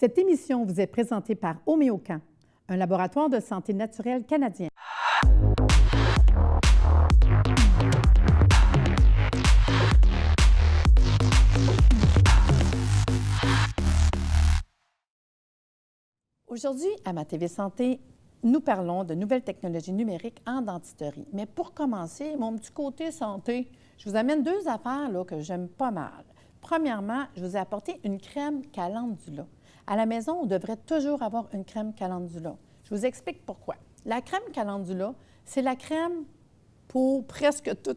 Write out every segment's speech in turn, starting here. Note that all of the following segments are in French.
Cette émission vous est présentée par Homéocan, un laboratoire de santé naturelle canadien. Aujourd'hui, à Ma TV Santé, nous parlons de nouvelles technologies numériques en dentisterie. Mais pour commencer, mon petit côté santé, je vous amène deux affaires là, que j'aime pas mal. Premièrement, je vous ai apporté une crème calendula. À la maison, on devrait toujours avoir une crème calendula. Je vous explique pourquoi. La crème calendula, c'est la crème pour presque tout.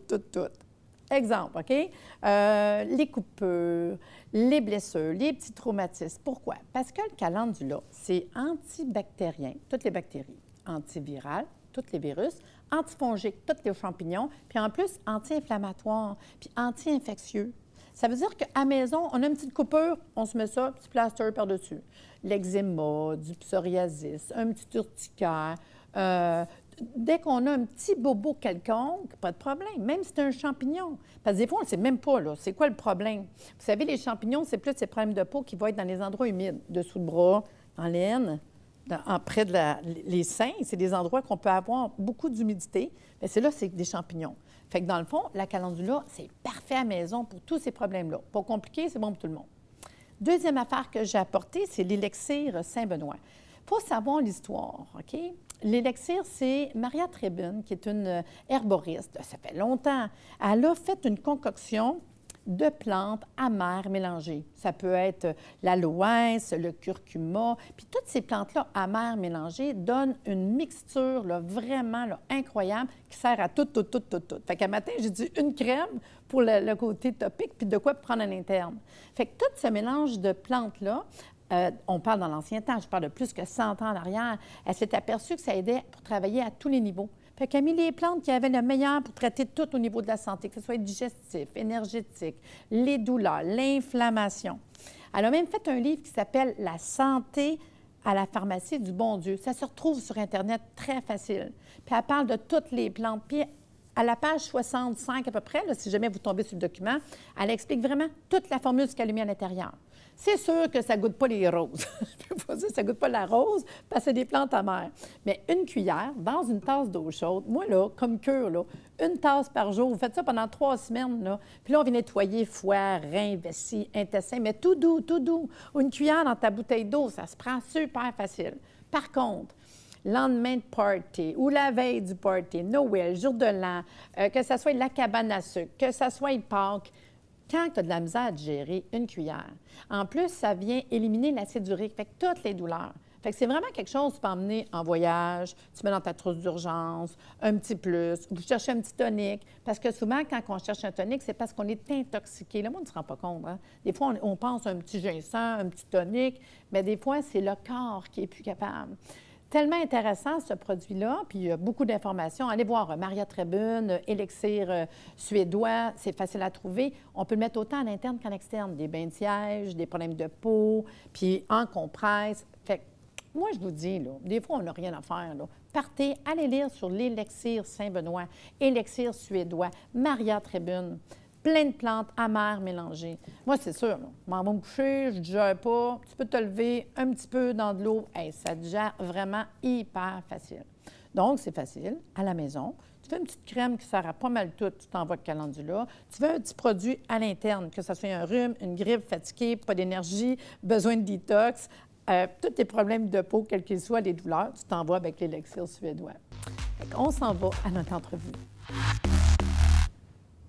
Exemple, OK? Les coupures, les blessures, les petits traumatismes. Pourquoi? Parce que le calendula, c'est antibactérien, toutes les bactéries, antiviral, tous les virus, antifongique, tous les champignons, puis en plus, anti-inflammatoire, puis anti-infectieux. Ça veut dire qu'à la maison, on a une petite coupure, on se met ça, petit plaster par-dessus. L'eczéma, du psoriasis, un petit urticaire. Dès qu'on a un petit bobo quelconque, pas de problème, même si c'est un champignon. Parce que des fois, on ne sait même pas, là, c'est quoi le problème. Vous savez, les champignons, c'est plus ces problèmes de peau qui vont être dans les endroits humides, dessous le bras, dans l'aine, près de les seins. C'est des endroits qu'on peut avoir beaucoup d'humidité. Mais c'est là, c'est des champignons. Fait que dans le fond, la calendula, c'est parfait à la maison pour tous ces problèmes-là. Pas compliqué, c'est bon pour tout le monde. Deuxième affaire que j'ai apportée, c'est l'élixir Saint-Benoît. Il faut savoir l'histoire, OK? L'élixir, c'est Maria Trébune, qui est une herboriste. Ça fait longtemps. Elle a fait une concoction de plantes amères mélangées. Ça peut être l'aloès, le curcuma. Puis toutes ces plantes-là amères mélangées donnent une mixture là, vraiment là, incroyable qui sert à tout. Fait qu'un matin, j'ai dit une crème pour le côté topique, puis de quoi prendre à l'interne. Fait que tout ce mélange de plantes-là, on parle dans l'ancien temps, je parle de plus que 100 ans en arrière, elle s'est aperçue que ça aidait pour travailler à tous les niveaux. Fait qu'elle a mis les plantes qui avaient le meilleur pour traiter tout au niveau de la santé, que ce soit digestif, énergétique, les douleurs, l'inflammation. Elle a même fait un livre qui s'appelle « La santé à la pharmacie du bon Dieu ». Ça se retrouve sur Internet très facile. Puis elle parle de toutes les plantes. Puis à la page 65 à peu près, là, si jamais vous tombez sur le document, elle explique vraiment toute la formule ce qu'elle a mis à l'intérieur. C'est sûr que ça ne goûte pas les roses. Je peux pas dire que ça ne goûte pas la rose parce que c'est des plantes amères. Mais une cuillère dans une tasse d'eau chaude, moi, là, comme cure, là, une tasse par jour, vous faites ça pendant 3 semaines, là. Puis là, on vient nettoyer foie, rein, vessie, intestin, mais tout doux. Une cuillère dans ta bouteille d'eau, ça se prend super facile. Par contre, lendemain de party ou la veille du party, Noël, jour de l'an, que ça soit la cabane à sucre, que ça soit Pâques, quand tu as de la misère à digérer, une cuillère. En plus, ça vient éliminer l'acide urique, fait que toutes les douleurs. Fait que c'est vraiment quelque chose que tu peux emmener en voyage, tu mets dans ta trousse d'urgence, un petit plus, vous cherchez un petit tonique, parce que souvent, quand on cherche un tonique, c'est parce qu'on est intoxiqué. Le monde ne se rend pas compte. Hein? Des fois, on pense à un petit ginseng, un petit tonique, mais des fois, c'est le corps qui est plus capable. Tellement intéressant, ce produit-là, puis il y a beaucoup d'informations. Allez voir Maria Trébune, élixir suédois, c'est facile à trouver. On peut le mettre autant en interne qu'en externe, des bains de siège, des problèmes de peau, puis en compresse. Fait que, moi, je vous dis, là, des fois, on n'a rien à faire. Là. Partez, allez lire sur l'élixir Saint-Benoît, élixir suédois, Maria Trébune. Plein de plantes amères mélangées. Moi, c'est sûr, là, je m'en vais me coucher, je ne digère pas. Tu peux te lever un petit peu dans de l'eau. Hey, ça digère vraiment hyper facile. Donc, c'est facile, à la maison. Tu fais une petite crème qui sert à pas mal tout, tu t'envoies le calendula. Tu veux un petit produit à l'interne, que ce soit un rhume, une grippe, fatigué, pas d'énergie, besoin de détox, tous tes problèmes de peau, quels qu'ils soient, les douleurs, tu t'envoies avec l'élixir suédois. On s'en va à notre entrevue.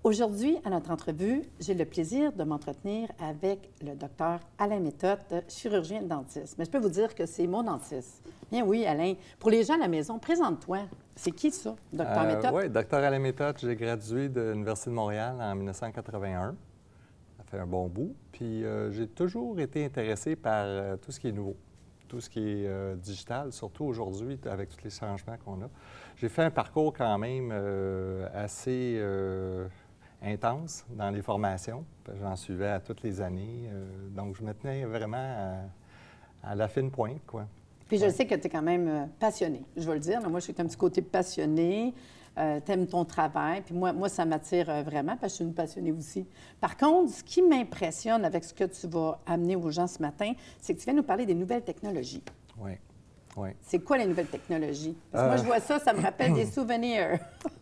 Aujourd'hui, à notre entrevue, j'ai le plaisir de m'entretenir avec le docteur Alain Méthode, chirurgien dentiste. Mais je peux vous dire que c'est mon dentiste. Bien oui, Alain. Pour les gens à la maison, présente-toi. C'est qui ça, docteur Méthode? Oui, docteur Alain Méthode, j'ai gradué de l'Université de Montréal en 1981. Ça fait un bon bout. Puis j'ai toujours été intéressé par tout ce qui est nouveau, tout ce qui est digital, surtout aujourd'hui avec tous les changements qu'on a. J'ai fait un parcours quand même assez intense dans les formations. J'en suivais à toutes les années. Donc, je me tenais vraiment à la fine pointe, quoi. Puis je sais que tu es quand même passionné, je vais le dire. Moi, je suis un petit côté passionné. tu aimes ton travail. Puis moi ça m'attire vraiment parce que je suis une passionnée aussi. Par contre, ce qui m'impressionne avec ce que tu vas amener aux gens ce matin, c'est que tu viens nous parler des nouvelles technologies. Oui. Oui. C'est quoi les nouvelles technologies? Parce que moi, je vois ça me rappelle des souvenirs.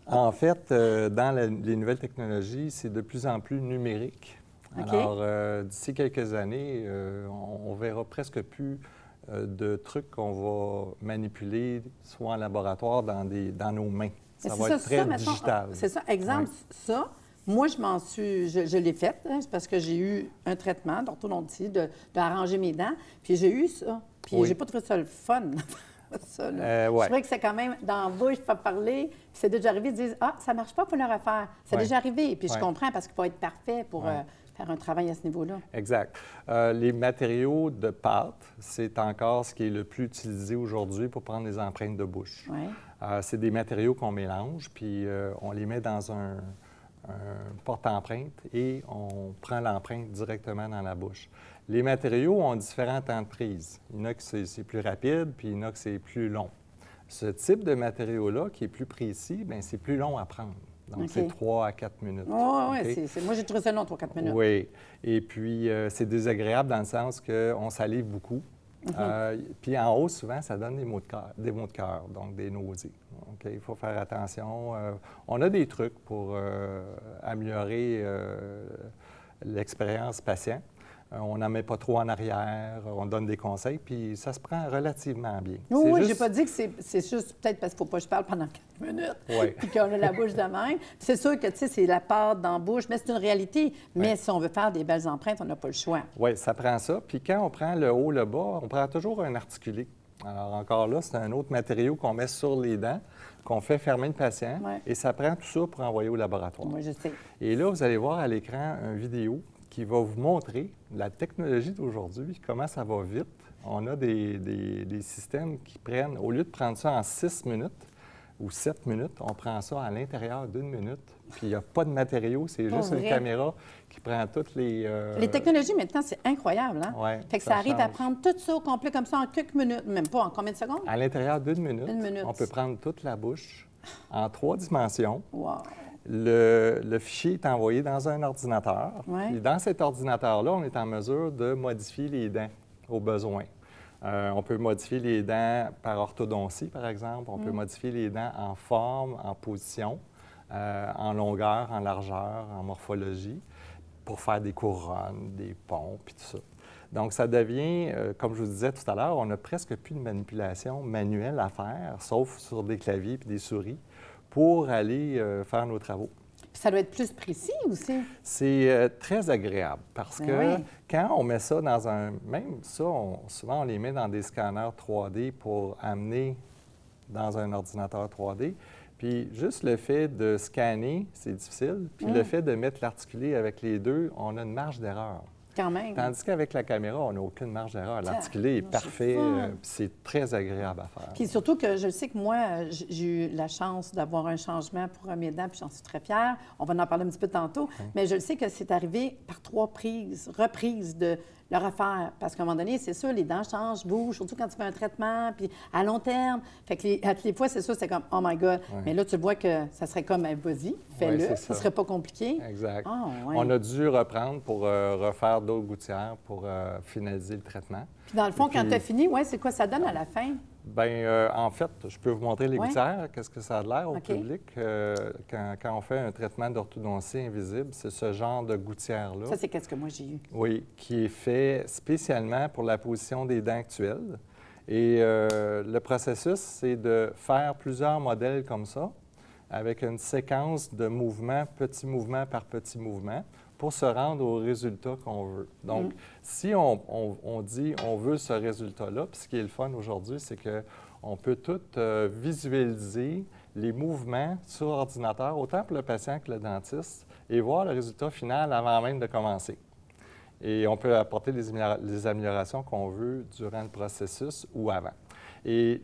En fait, dans les nouvelles technologies, c'est de plus en plus numérique. OK. Alors, d'ici quelques années, on verra presque plus de trucs qu'on va manipuler, soit en laboratoire, dans nos mains. Ça va être très digital. C'est ça. Exemple, ça, moi, je l'ai fait, hein, c'est parce que j'ai eu un traitement d'orthodontie, d'arranger mes dents, puis j'ai eu ça. Puis j'ai pas trouvé ça le fun. Ça, là. Je trouvais que c'est quand même dans la bouche, pas parler. Puis c'est déjà arrivé de dire ça marche pas pour le refaire. C'est déjà arrivé. Puis je comprends parce qu'il faut être parfait pour faire un travail à ce niveau-là. Exact. Les matériaux de pâte, c'est encore ce qui est le plus utilisé aujourd'hui pour prendre les empreintes de bouche. C'est des matériaux qu'on mélange, puis on les met dans un porte-empreinte et on prend l'empreinte directement dans la bouche. Les matériaux ont différents temps de prise. Il y en a que c'est plus rapide, puis il y en a que c'est plus long. Ce type de matériau-là, qui est plus précis, bien, c'est plus long à prendre. Donc, c'est 3 à 4 minutes. Oui, moi, j'ai trouvé ça long, 3 à 4 minutes. Oui. Et puis, c'est désagréable dans le sens qu'on salive beaucoup. Puis en haut, souvent, ça donne des maux de cœur, donc des nausées. OK? Il faut faire attention. On a des trucs pour améliorer l'expérience patient. On n'en met pas trop en arrière, on donne des conseils, puis ça se prend relativement bien. Oui, je n'ai pas dit que c'est juste peut-être parce qu'il ne faut pas que je parle pendant 4 minutes, puis qu'on a la bouche de même. C'est sûr que, tu sais, c'est la pâte dans la bouche, mais c'est une réalité. Mais si on veut faire des belles empreintes, on n'a pas le choix. Oui, ça prend ça. Puis quand on prend le haut, le bas, on prend toujours un articulé. Alors encore là, c'est un autre matériau qu'on met sur les dents, qu'on fait fermer le patient, et ça prend tout ça pour envoyer au laboratoire. Moi, je sais. Et là, vous allez voir à l'écran une vidéo qui va vous montrer la technologie d'aujourd'hui, comment ça va vite. On a des systèmes qui prennent, au lieu de prendre ça en 6 minutes ou 7 minutes, on prend ça à l'intérieur d'1 minute. Puis il n'y a pas de matériaux, c'est juste une caméra qui prend toutes les... Les technologies, maintenant, c'est incroyable, hein? Oui, fait que ça arrive à prendre tout ça au complet comme ça en quelques minutes, même pas en combien de secondes? À l'intérieur d'1 minute, on peut prendre toute la bouche en 3 dimensions. Wow! Le fichier est envoyé dans un ordinateur. Ouais. Et dans cet ordinateur-là, on est en mesure de modifier les dents au besoin. On peut modifier les dents par orthodontie, par exemple. On peut modifier les dents en forme, en position, en longueur, en largeur, en morphologie, pour faire des couronnes, des ponts, puis tout ça. Donc, ça devient, comme je vous disais tout à l'heure, on n'a presque plus de manipulation manuelle à faire, sauf sur des claviers et des souris, pour aller faire nos travaux. Puis ça doit être plus précis aussi. C'est très agréable parce que quand on met ça dans un... Même ça, souvent, on les met dans des scanners 3D pour amener dans un ordinateur 3D. Puis juste le fait de scanner, c'est difficile. Puis le fait de mettre l'articulé avec les deux, on a une marge d'erreur. Quand même. Tandis qu'avec la caméra, on n'a aucune marge d'erreur. L'articulé est parfait, c'est très agréable à faire. Puis surtout que je sais que moi, j'ai eu la chance d'avoir un changement pour mes dents, puis j'en suis très fière. On va en parler un petit peu tantôt, mais je le sais que c'est arrivé par 3 reprises de le refaire. Parce qu'à un moment donné, c'est sûr, les dents changent, bougent, surtout quand tu fais un traitement, puis à long terme. Fait que à toutes les fois, c'est sûr, c'est comme « Oh my God! » Mais là, tu vois que ça serait comme « Vas-y, fais-le, ça serait pas compliqué. » Exact. On a dû reprendre pour refaire d'autres gouttières pour finaliser le traitement. Puis dans le fond, quand tu as fini, c'est quoi ça donne à la fin? Bien, en fait, je peux vous montrer les gouttières, qu'est-ce que ça a l'air au public. Quand on fait un traitement d'orthodontie invisible, c'est ce genre de gouttière-là. Ça, c'est qu'est-ce que moi j'ai eu. Oui, qui est fait spécialement pour la position des dents actuelles. Et le processus, c'est de faire plusieurs modèles comme ça, avec une séquence de mouvements, petit mouvement par petit mouvement, pour se rendre au résultat qu'on veut. Donc, si on dit on veut ce résultat-là, puis ce qui est le fun aujourd'hui, c'est qu'on peut tout visualiser les mouvements sur ordinateur, autant pour le patient que le dentiste, et voir le résultat final avant même de commencer. Et on peut apporter les améliorations qu'on veut durant le processus ou avant. Et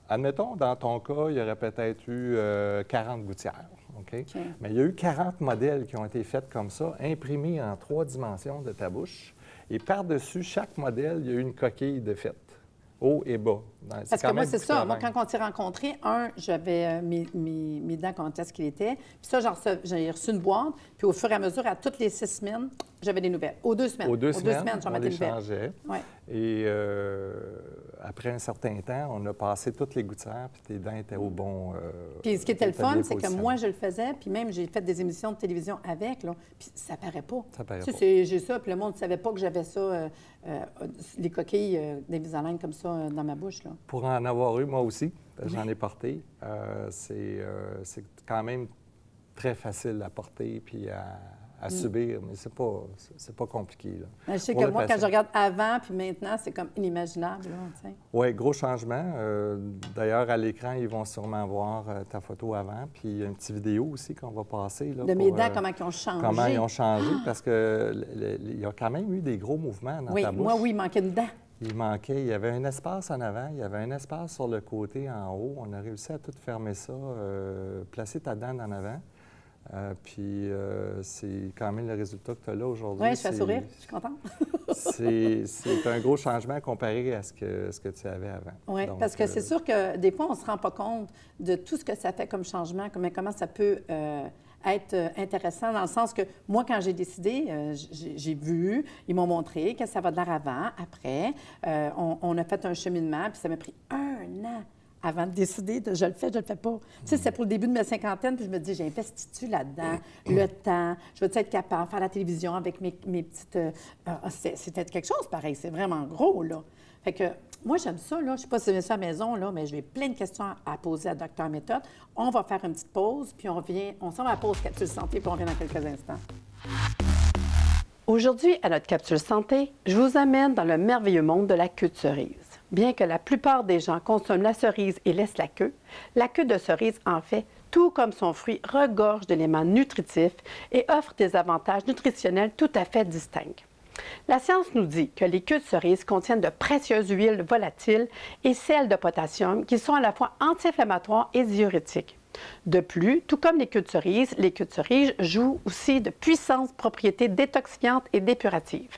admettons, dans ton cas, il y aurait peut-être eu 40 gouttières. Okay? Mais il y a eu 40 modèles qui ont été faits comme ça, imprimés en 3 dimensions de ta bouche. Et par-dessus chaque modèle, il y a eu une coquille de fait haut et bas. Parce que moi, c'est ça. Moi, quand on s'est rencontrés, j'avais mes dents quand est-ce qu'il était. Puis ça, j'ai reçu une boîte. Puis au fur et à mesure, à toutes les 6 semaines, j'avais des nouvelles. Aux 2 semaines. Aux deux semaines, j'en on mettais les des nouvelles. changeait. Ouais. Et après un certain temps, on a passé toutes les gouttières, puis tes dents étaient au bon... Puis ce qui était le fun, c'est que positionnées. moi, je le faisais, puis même, j'ai fait des émissions de télévision avec, là, puis ça paraît pas. Ça paraît Tu pas. sais, j'ai ça, puis le monde ne savait pas que j'avais ça, les coquilles d'Invisalign comme ça dans ma bouche, là. Pour en avoir eu, moi aussi, parce que j'en ai porté, c'est quand même très facile à porter puis à subir, mais c'est pas compliqué. Là. Mais je sais Pour que le moi, quand patient. je regarde avant puis maintenant, c'est comme inimaginable, là, tu sais. Oui, gros changement. D'ailleurs, à l'écran, ils vont sûrement voir ta photo avant, puis une petite vidéo aussi qu'on va passer. Là, De mes dents, comment ils ont changé. Comment ils ont changé, parce qu'il y a quand même eu des gros mouvements dans ta bouche. Moi, oui, il manquait une dent. Il y avait un espace en avant, il y avait un espace sur le côté en haut. On a réussi à tout fermer ça, placer ta dent en avant. Puis c'est quand même le résultat que tu as là aujourd'hui. Oui, je fais sourire, je suis contente. c'est un gros changement comparé à ce que tu avais avant. Oui, parce que c'est sûr que des fois, on ne se rend pas compte de tout ce que ça fait comme changement, comment ça peut être intéressant, dans le sens que moi, quand j'ai décidé, j'ai vu, ils m'ont montré que ça va de l'air avant, après. On a fait un cheminement, puis ça m'a pris 1 an avant de décider de je le fais pas. Tu sais, c'était pour le début de ma cinquantaine, puis je me dis, j'investis-tu là-dedans, le temps, je vais être capable de faire la télévision avec mes petites... c'était quelque chose pareil, c'est vraiment gros, là. Fait que moi, j'aime ça, là. Je ne sais pas si c'est ça à la maison, là, mais j'ai plein de questions à poser à Dr Méthode. On va faire une petite pause, puis on s'en va à la pause Capsule Santé, puis on revient dans quelques instants. Aujourd'hui, à notre Capsule Santé, je vous amène dans le merveilleux monde de la queue de cerise. Bien que la plupart des gens consomment la cerise et laissent la queue de cerise, en fait, tout comme son fruit, regorge d'éléments nutritifs et offre des avantages nutritionnels tout à fait distincts. La science nous dit que les queues de cerise contiennent de précieuses huiles volatiles et sels de potassium qui sont à la fois anti-inflammatoires et diurétiques. De plus, tout comme les queues de cerise jouent aussi de puissantes propriétés détoxifiantes et dépuratives.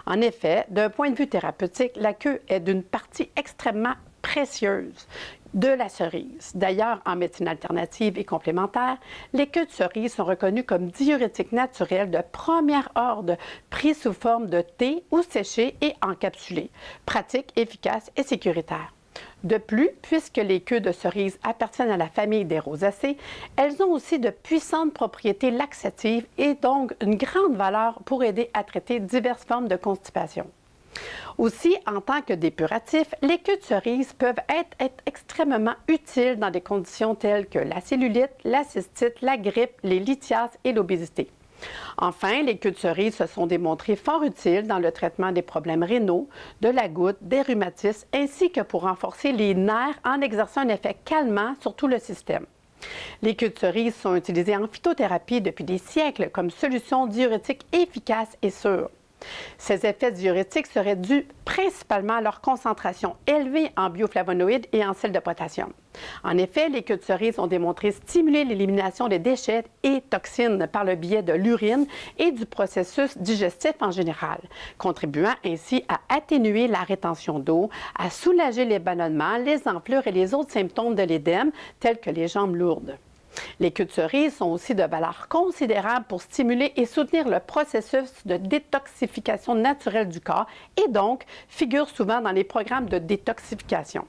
En effet, d'un point de vue thérapeutique, la queue est d'une partie extrêmement précieuse de la cerise. D'ailleurs, en médecine alternative et complémentaire, les queues de cerise sont reconnues comme diurétiques naturels de premier ordre, pris sous forme de thé ou séchés et encapsulés, pratiques, efficaces et sécuritaires. De plus, puisque les queues de cerise appartiennent à la famille des rosacées, elles ont aussi de puissantes propriétés laxatives et donc une grande valeur pour aider à traiter diverses formes de constipation. Aussi, en tant que dépuratifs, les queues de cerise peuvent être extrêmement utiles dans des conditions telles que la cellulite, la cystite, la grippe, les lithiases et l'obésité. Enfin, les queues de cerise se sont démontrées fort utiles dans le traitement des problèmes rénaux, de la goutte, des rhumatismes, ainsi que pour renforcer les nerfs en exerçant un effet calmant sur tout le système. Les queues de cerise sont utilisées en phytothérapie depuis des siècles comme solution diurétique efficace et sûre. Ces effets diurétiques seraient dus principalement à leur concentration élevée en bioflavonoïdes et en sels de potassium. En effet, les queues de cerise ont démontré stimuler l'élimination des déchets et toxines par le biais de l'urine et du processus digestif en général, contribuant ainsi à atténuer la rétention d'eau, à soulager les ballonnements, les enflures et les autres symptômes de l'édème, tels que les jambes lourdes. Les queues de cerise sont aussi de valeur considérable pour stimuler et soutenir le processus de détoxification naturelle du corps et donc figurent souvent dans les programmes de détoxification.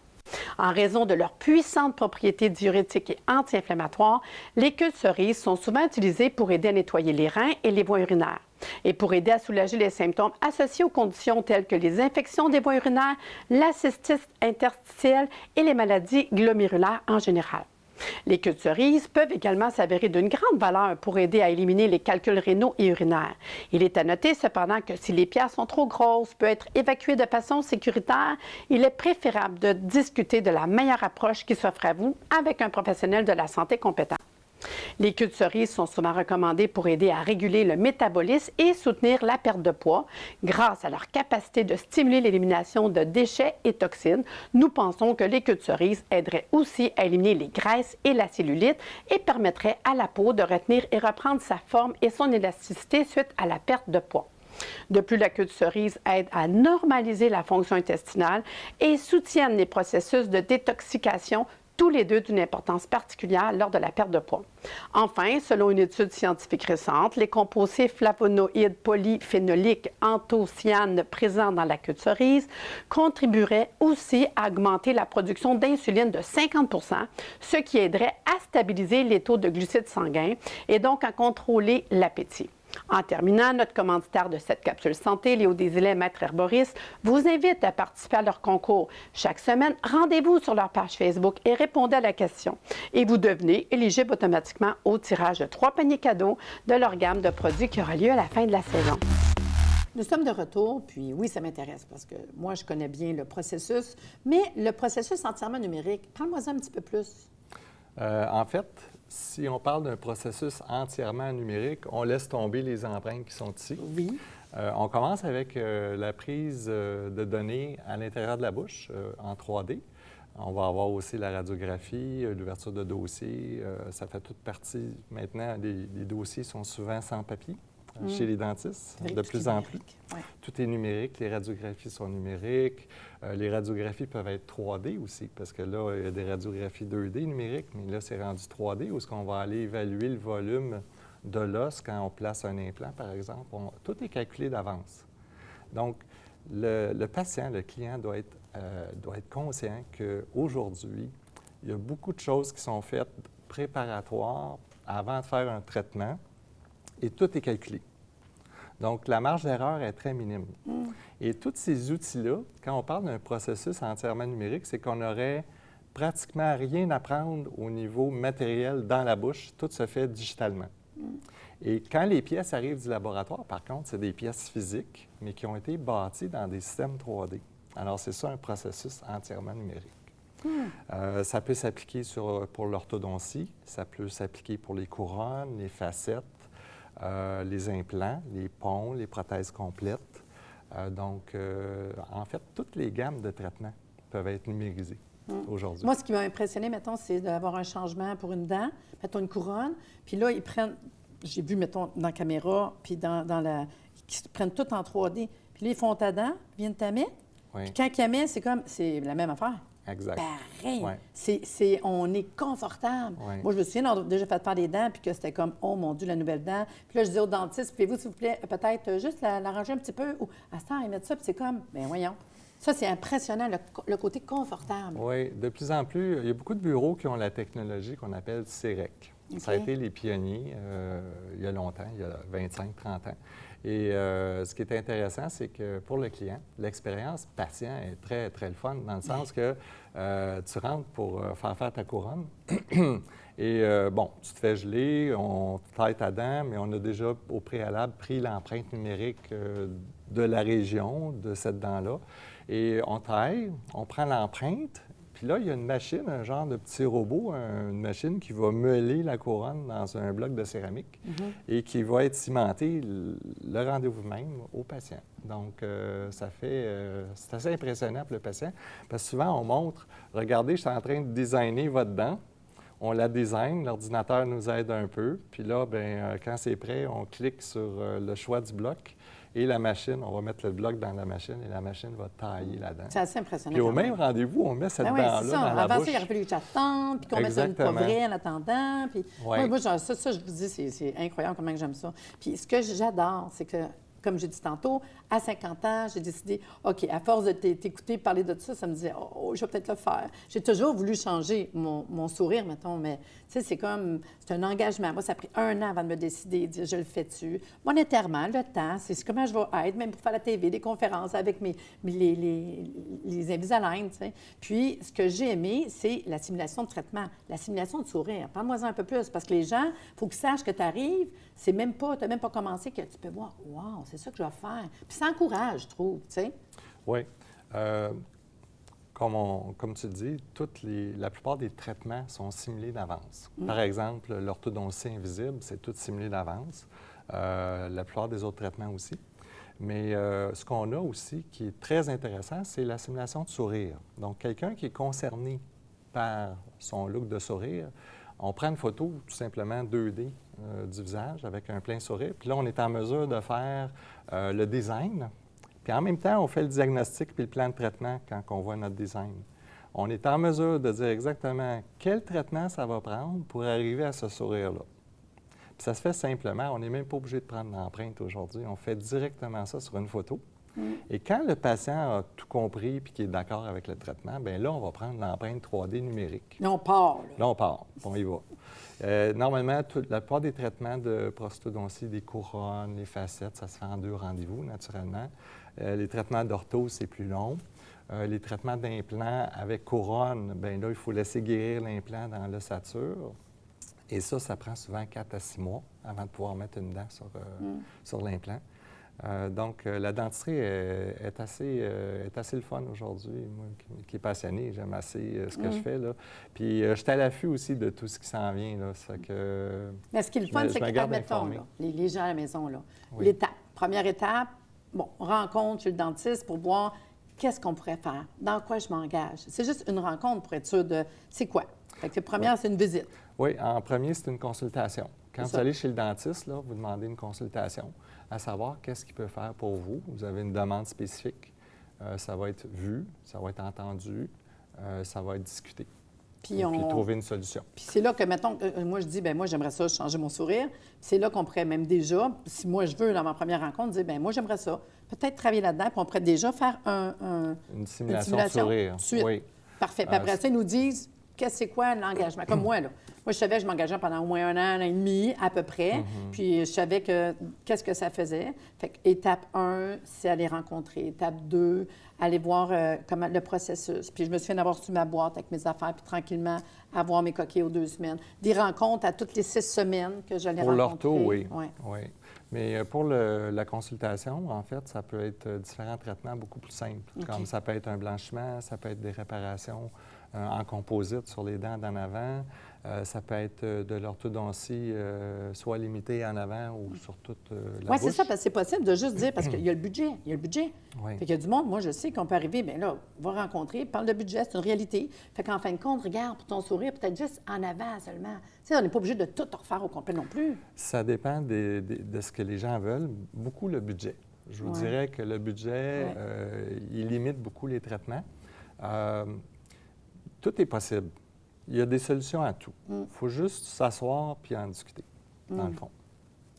En raison de leurs puissantes propriétés diurétiques et anti-inflammatoires, les queues de cerise sont souvent utilisées pour aider à nettoyer les reins et les voies urinaires et pour aider à soulager les symptômes associés aux conditions telles que les infections des voies urinaires, la cystite interstitielle et les maladies glomérulaires en général. Les queues de cerise peuvent également s'avérer d'une grande valeur pour aider à éliminer les calculs rénaux et urinaires. Il est à noter cependant que si les pierres sont trop grosses, peuvent être évacuées de façon sécuritaire, il est préférable de discuter de la meilleure approche qui s'offre à vous avec un professionnel de la santé compétent. Les queues de cerise sont souvent recommandées pour aider à réguler le métabolisme et soutenir la perte de poids. Grâce à leur capacité de stimuler l'élimination de déchets et toxines, nous pensons que les queues de cerise aideraient aussi à éliminer les graisses et la cellulite et permettraient à la peau de retenir et reprendre sa forme et son élasticité suite à la perte de poids. De plus, la queue de cerise aide à normaliser la fonction intestinale et soutiennent les processus de détoxication, tous les deux d'une importance particulière lors de la perte de poids. Enfin, selon une étude scientifique récente, les composés flavonoïdes polyphénoliques anthocyanes présents dans la queue de cerise contribueraient aussi à augmenter la production d'insuline de 50 %, ce qui aiderait à stabiliser les taux de glucides sanguins et donc à contrôler l'appétit. En terminant, notre commanditaire de cette capsule santé, Léo Desilets, maître herboriste, vous invite à participer à leur concours. Chaque semaine, rendez-vous sur leur page Facebook et répondez à la question. Et vous devenez éligible automatiquement au tirage de 3 paniers cadeaux de leur gamme de produits qui aura lieu à la fin de la saison. Nous sommes de retour, puis oui, ça m'intéresse parce que moi, je connais bien le processus, mais le processus entièrement numérique, parle-moi-en un petit peu plus. En fait, si on parle d'un processus entièrement numérique, on laisse tomber les empreintes qui sont ici. Oui. On commence avec la prise de données à l'intérieur de la bouche en 3D. On va avoir aussi la radiographie, l'ouverture de dossiers. Ça fait toute partie. Maintenant, les dossiers sont souvent sans papier chez les dentistes, de plus en plus. Ouais. Tout est numérique. Les radiographies sont numériques. Les radiographies peuvent être 3D aussi, parce que là, il y a des radiographies 2D numériques, mais là, c'est rendu 3D, où est-ce qu'on va aller évaluer le volume de l'os quand on place un implant, par exemple. Tout est calculé d'avance. Donc, le patient, le client doit être conscient qu'aujourd'hui, il y a beaucoup de choses qui sont faites préparatoires avant de faire un traitement, et tout est calculé. Donc, la marge d'erreur est très minime. Et tous ces outils-là, quand on parle d'un processus entièrement numérique, c'est qu'on n'aurait pratiquement rien à prendre au niveau matériel dans la bouche. Tout se fait digitalement. Et quand les pièces arrivent du laboratoire, par contre, c'est des pièces physiques, mais qui ont été bâties dans des systèmes 3D. Alors, c'est ça un processus entièrement numérique. Ça peut s'appliquer pour l'orthodontie, ça peut s'appliquer pour les couronnes, les facettes, les implants, les ponts, les prothèses complètes. Donc, en fait, toutes les gammes de traitements peuvent être numérisées aujourd'hui. Moi, ce qui m'a impressionné, mettons, c'est d'avoir un changement pour une dent, mettons une couronne, puis là, ils prennent, j'ai vu, mettons, dans la caméra, puis ils prennent tout en 3D, puis là, ils font ta dent, viennent ta mettre, puis quand ils la mettent, c'est la même affaire. Exact. Pareil. Ouais. On est confortable. Ouais. Moi, je me souviens, on a déjà fait faire des dents, puis que c'était comme, oh mon Dieu, la nouvelle dent. Puis là, je disais au dentiste, pouvez-vous, s'il vous plaît, peut-être juste l'arranger un petit peu, ou à ce temps, ils mettent ça, puis c'est comme, bien voyons. Ça, c'est impressionnant, le côté confortable. Oui, de plus en plus, il y a beaucoup de bureaux qui ont la technologie qu'on appelle CEREC. Okay. Ça a été les pionniers il y a longtemps, il y a 25-30 ans. Et ce qui est intéressant, c'est que pour le client, l'expérience patient est très, très le fun, dans le sens que tu rentres pour faire ta couronne et bon, tu te fais geler, on taille ta dent, mais on a déjà au préalable pris l'empreinte numérique de la région de cette dent-là. Et on taille, on prend l'empreinte, puis là, il y a une machine, un genre de petit robot, une machine qui va meuler la couronne dans un bloc de céramique et qui va être cimenté le rendez-vous même au patient. Donc, c'est assez impressionnant pour le patient, parce que souvent, on montre, regardez, je suis en train de designer votre dent. On la design, l'ordinateur nous aide un peu, puis là, bien, quand c'est prêt, on clique sur le choix du bloc. Et la machine, on va mettre le bloc dans la machine et la machine va tailler la dent. C'est assez impressionnant. Puis au même rendez-vous, on met cette dent-là dans la Avant bouche. ça, il aurait fallu que j'attende, puis qu'on mette une pas vraie en attendant. Puis moi, ça, je vous dis, c'est incroyable comment j'aime ça. Puis ce que j'adore, c'est que, comme j'ai dit tantôt, à 50 ans, j'ai décidé, OK, à force de t'écouter parler de ça, ça me disait, oh, je vais peut-être le faire. J'ai toujours voulu changer mon sourire, mettons, mais tu sais, c'est un engagement. Moi, ça a pris 1 an avant de me décider, de dire, je le fais-tu. Monétairement, le temps, c'est comment je vais être, même pour faire la TV, des conférences avec les Invisalign, tu sais. Puis, ce que j'ai aimé, c'est la simulation de traitement, la simulation de sourire. Parle-moi-en un peu plus, parce que les gens, il faut qu'ils sachent que tu arrives, tu n'as même pas commencé, que tu peux voir, wow, c'est ça que je vais faire. Puis, ça encourage, je trouve, tu sais. Oui. Comme tu dis, la plupart des traitements sont simulés d'avance. Par exemple, l'orthodontie invisible, c'est tout simulé d'avance. La plupart des autres traitements aussi. Mais ce qu'on a aussi, qui est très intéressant, c'est la simulation de sourire. Donc, quelqu'un qui est concerné par son look de sourire, On prend une photo tout simplement 2D du visage avec un plein sourire. Puis là, on est en mesure de faire le design. Puis en même temps, on fait le diagnostic puis le plan de traitement quand on voit notre design. On est en mesure de dire exactement quel traitement ça va prendre pour arriver à ce sourire-là. Puis ça se fait simplement. On n'est même pas obligé de prendre l'empreinte aujourd'hui. On fait directement ça sur une photo. Et quand le patient a tout compris et qu'il est d'accord avec le traitement, bien là, on va prendre l'empreinte 3D numérique. Là, on part. Là, on part. On y va. Normalement, la plupart des traitements de prosthodontie, des couronnes, les facettes, ça se fait en 2 rendez-vous, naturellement. Les traitements d'ortho, c'est plus long. Les traitements d'implants avec couronne, bien là, il faut laisser guérir l'implant dans l'ossature. Et ça prend souvent 4 à 6 mois avant de pouvoir mettre une dent sur l'implant. Donc, la dentisterie est assez le fun aujourd'hui. Moi, qui est passionné, j'aime assez ce que je fais, là. Puis, je suis à l'affût aussi de tout ce qui s'en vient, là. Ça que, mais ce qui est le fun, c'est que, admettons, les gens à la maison, là, l'étape, première étape, bon, rencontre chez le dentiste pour voir qu'est-ce qu'on pourrait faire, dans quoi je m'engage. C'est juste une rencontre pour être sûr de c'est quoi. Fait que la première, c'est une visite. Oui, en premier, c'est une consultation. Quand vous allez chez le dentiste, là, vous demandez une consultation, à savoir qu'est-ce qu'il peut faire pour vous. Vous avez une demande spécifique. Ça va être vu, ça va être entendu, ça va être discuté. Puis trouver une solution. Puis c'est là que, mettons, moi je dis, bien moi j'aimerais ça changer mon sourire. C'est là qu'on pourrait même déjà, si moi je veux dans ma première rencontre, dire, bien moi j'aimerais ça. Peut-être travailler là-dedans, puis on pourrait déjà faire une simulation de sourire. Suite. Oui. Parfait. Puis après ça, ils nous disent, c'est quoi l'engagement? Comme moi, là. Moi, je savais que je m'engageais pendant au moins 1 an et demi, à peu près. Puis, je savais qu'est-ce que ça faisait. Fait que étape 1, c'est aller rencontrer. Étape 2, aller voir comment le processus. Puis, je me souviens d'avoir reçu ma boîte avec mes affaires, puis tranquillement, avoir mes coquilles aux 2 semaines. Des rencontres à toutes les 6 semaines que j'allais rencontrer. Pour l'ortho, oui. Oui. Mais pour la consultation, en fait, ça peut être différents traitements beaucoup plus simples. Comme ça peut être un blanchiment, ça peut être des réparations en composite sur les dents d'en avant. Ça peut être de l'orthodontie, soit limitée en avant ou sur toute la bouche. Oui, c'est ça, parce que c'est possible de juste dire, parce qu'il y a le budget. Il y a le budget. Oui. Fait qu'il y a du monde, moi, je sais qu'on peut arriver, bien là, on va rencontrer, parle de budget, c'est une réalité. Fait qu'en fin de compte, regarde, pour ton sourire, peut-être juste en avant seulement. Tu sais, on n'est pas obligé de tout refaire au complet non plus. Ça dépend de ce que les gens veulent. Beaucoup le budget. Je vous dirais que le budget, il limite beaucoup les traitements. Tout est possible. Il y a des solutions à tout. Il faut juste s'asseoir puis en discuter, dans le fond.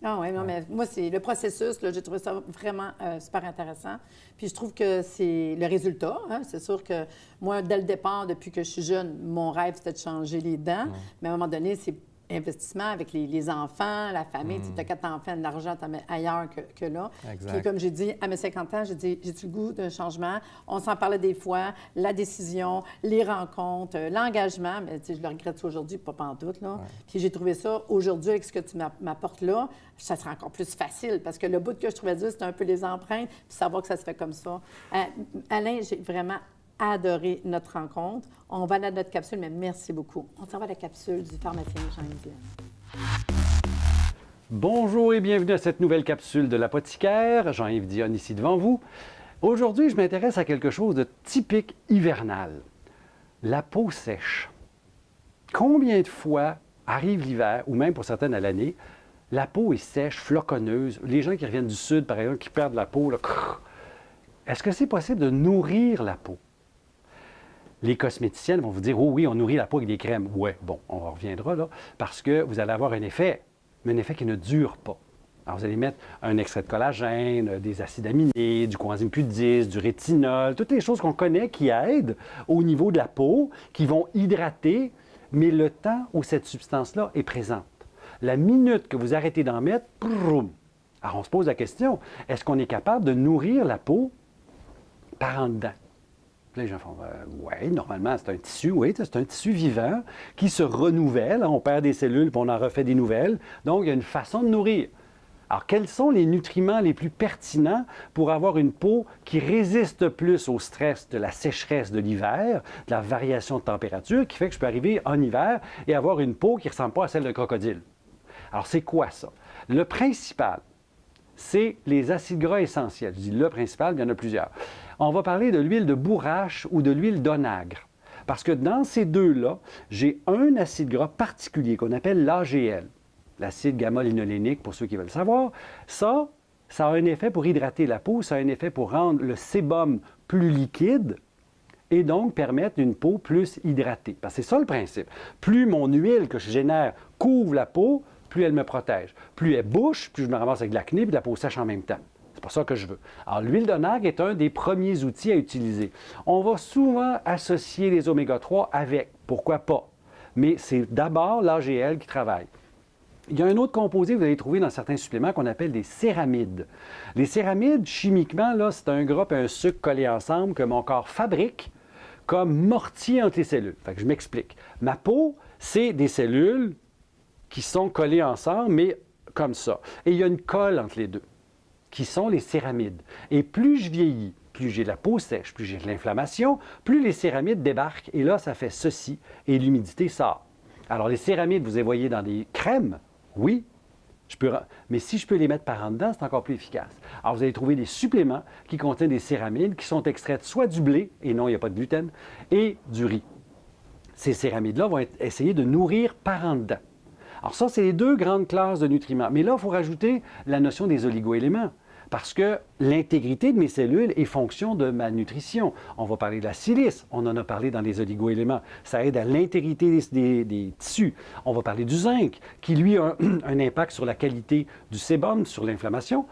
Ah oui, non, mais moi, c'est le processus, là, j'ai trouvé ça vraiment super intéressant. Puis je trouve que c'est le résultat. Hein? C'est sûr que moi, dès le départ, depuis que je suis jeune, mon rêve, c'était de changer les dents. Mais à un moment donné, c'est investissement avec les enfants, la famille. Tu as 4 enfants, de l'argent, tu en mets ailleurs que là. Exact. Puis comme j'ai dit, à mes 50 ans, j'ai dit, j'ai-tu le goût d'un changement? On s'en parlait des fois, la décision, les rencontres, l'engagement. Mais je le regrette aujourd'hui, pas pantoute, là. Puis j'ai trouvé ça, aujourd'hui, avec ce que tu m'apportes là, ça sera encore plus facile. Parce que le bout que je trouvais dur, c'était un peu les empreintes, puis savoir que ça se fait comme ça. Alain, j'ai vraiment adoré notre rencontre. On va à notre capsule, mais merci beaucoup. On s'en va à la capsule du pharmacien Jean-Yves Dionne. Bonjour et bienvenue à cette nouvelle capsule de l'apothicaire. Jean-Yves Dionne ici devant vous. Aujourd'hui, je m'intéresse à quelque chose de typique hivernal. La peau sèche. Combien de fois arrive l'hiver, ou même pour certaines à l'année, la peau est sèche, floconneuse. Les gens qui reviennent du sud, par exemple, qui perdent la peau, là, est-ce que c'est possible de nourrir la peau? Les cosméticiennes vont vous dire, oh oui, on nourrit la peau avec des crèmes. Oui, bon, on reviendra là, parce que vous allez avoir un effet, mais un effet qui ne dure pas. Alors, vous allez mettre un extrait de collagène, des acides aminés, du coenzyme Q10, du rétinol, toutes les choses qu'on connaît qui aident au niveau de la peau, qui vont hydrater, mais le temps où cette substance-là est présente. La minute que vous arrêtez d'en mettre, broum. Alors, on se pose la question, est-ce qu'on est capable de nourrir la peau par en dedans? Les gens font, oui, normalement, c'est un tissu, oui, c'est un tissu vivant qui se renouvelle. On perd des cellules, puis on en refait des nouvelles. Donc, il y a une façon de nourrir. Alors, quels sont les nutriments les plus pertinents pour avoir une peau qui résiste plus au stress de la sécheresse de l'hiver, de la variation de température, qui fait que je peux arriver en hiver et avoir une peau qui ne ressemble pas à celle d'un crocodile? Alors, c'est quoi ça? Le principal, c'est les acides gras essentiels. Je dis le principal, il y en a plusieurs. On va parler de l'huile de bourrache ou de l'huile d'onagre. Parce que dans ces deux-là, j'ai un acide gras particulier qu'on appelle l'AGL, l'acide gamma-linolénique, pour ceux qui veulent savoir. Ça a un effet pour hydrater la peau, ça a un effet pour rendre le sébum plus liquide et donc permettre une peau plus hydratée. Parce que c'est ça le principe. Plus mon huile que je génère couvre la peau, plus elle me protège. Plus elle bouche, plus je me ramasse avec de l'acné et de la peau sèche en même temps. C'est pas ça que je veux. Alors, l'huile de nacre est un des premiers outils à utiliser. On va souvent associer les oméga-3 avec. Pourquoi pas? Mais c'est d'abord l'AGL qui travaille. Il y a un autre composé que vous allez trouver dans certains suppléments qu'on appelle des céramides. Les céramides, chimiquement, là, c'est un gras et un sucre collés ensemble que mon corps fabrique comme mortier entre les cellules. Fait que je m'explique. Ma peau, c'est des cellules qui sont collées ensemble, mais comme ça. Et il y a une colle entre les deux, qui sont les céramides. Et plus je vieillis, plus j'ai de la peau sèche, plus j'ai de l'inflammation, plus les céramides débarquent. Et là, ça fait ceci, et l'humidité sort. Alors, les céramides, vous les voyez dans des crèmes, oui, mais si je peux les mettre par en dedans, c'est encore plus efficace. Alors, vous allez trouver des suppléments qui contiennent des céramides qui sont extraites soit du blé, et non, il n'y a pas de gluten, et du riz. Ces céramides-là vont essayer de nourrir par en dedans. Alors ça, c'est les deux grandes classes de nutriments. Mais là, il faut rajouter la notion des oligoéléments. Parce que l'intégrité de mes cellules est fonction de ma nutrition. On va parler de la silice, on en a parlé dans les oligoéléments. Ça aide à l'intégrité des tissus. On va parler du zinc, qui lui a un impact sur la qualité du sébum, sur l'inflammation.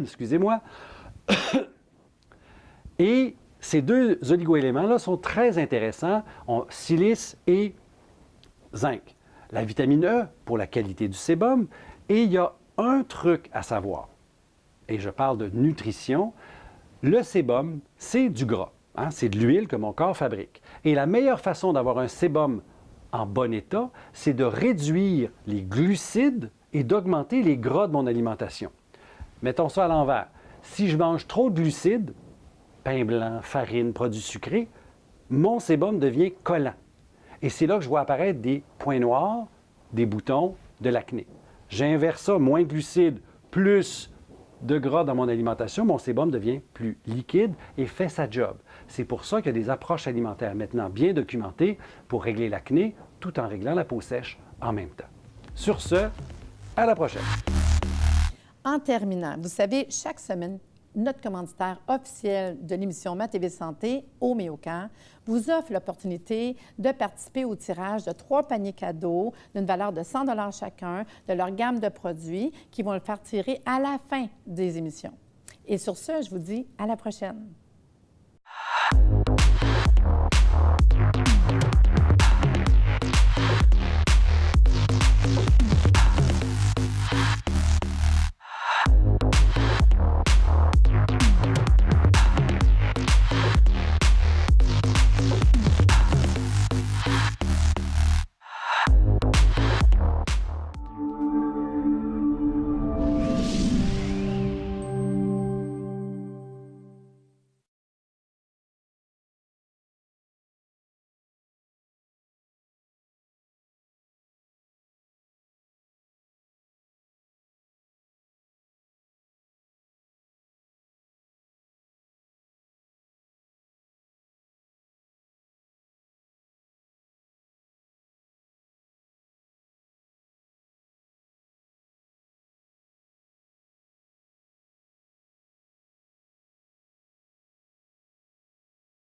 Excusez-moi. Et ces deux oligoéléments-là sont très intéressants, silice et zinc. La vitamine E pour la qualité du sébum. Et il y a un truc à savoir. Et je parle de nutrition, le sébum, c'est du gras. Hein? C'est de l'huile que mon corps fabrique. Et la meilleure façon d'avoir un sébum en bon état, c'est de réduire les glucides et d'augmenter les gras de mon alimentation. Mettons ça à l'envers. Si je mange trop de glucides, pain blanc, farine, produits sucrés, mon sébum devient collant. Et c'est là que je vois apparaître des points noirs, des boutons, de l'acné. J'inverse ça, moins de glucides, plus de gras dans mon alimentation, mon sébum devient plus liquide et fait sa job. C'est pour ça qu'il y a des approches alimentaires maintenant bien documentées pour régler l'acné tout en réglant la peau sèche en même temps. Sur ce, à la prochaine. En terminant, vous savez, chaque semaine, notre commanditaire officiel de l'émission Ma TV Santé, Homéocan, vous offre l'opportunité de participer au tirage de 3 paniers cadeaux d'une valeur de 100 $ chacun de leur gamme de produits qui vont le faire tirer à la fin des émissions. Et sur ce, je vous dis à la prochaine.